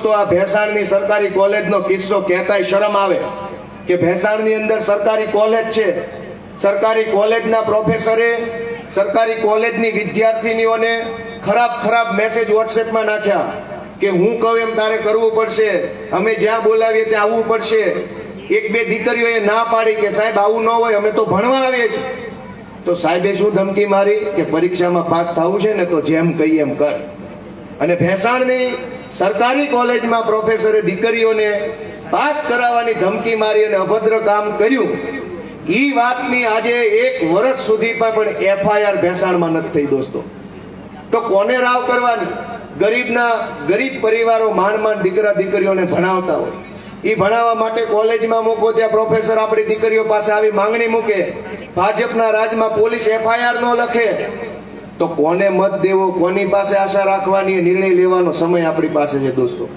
દોસ્તો આ ભેસાણની સરકારી કોલેજનો કિસ્સો કહેતાય શરમ આવે કે ભેસાણની અંદર સરકારી કોલેજ છે, સરકારી કોલેજના પ્રોફેસરે સરકારી કોલેજની વિદ્યાર્થીનીઓને ખરાબ મેસેજ વોટ્સએપમાં નાખ્યા કે હું કહું એમ તારે કરવું પડશે, અમે જ્યાં બોલાવીએ ત્યાં આવવું પડશે. એક બે દીકરીઓએ ના પાડી કે સાહેબ આવું ન હોય, અમે તો ભણવા આવીએ છીએ. તો સાહેબે શું ધમકી મારી કે પરીક્ષામાં પાસ થવું છે ને તો જેમ કહીએ એમ કર. અને ભેસાણની સરકારી કોલેજમાં પ્રોફેસરે દીકરીઓને પાસ કરાવવાની ધમકી મારી અને અભદ્ર કામ કર્યું. ઈ વાતની આજે 1 વર્ષ સુધી પણ FIR ભેસાણમાં નથી થઈ દોસ્તો. તો કોને રાવ કરવાની? ગરીબ પરિવારો માંડ દીકરા દીકરીઓને ભણાવતા હોય, એ ભણાવવા માટે કોલેજમાં મૂકો, ત્યાં પ્રોફેસર આપણી દીકરીઓ પાસે આવી માંગણી મૂકે, ભાજપના રાજમાં પોલીસ FIR ન લખે, તો કોને મત દેવો, કોની પાસે આશા રાખવાની, નિર્ણય લેવાનો સમય આપણી પાસે છે દોસ્તો.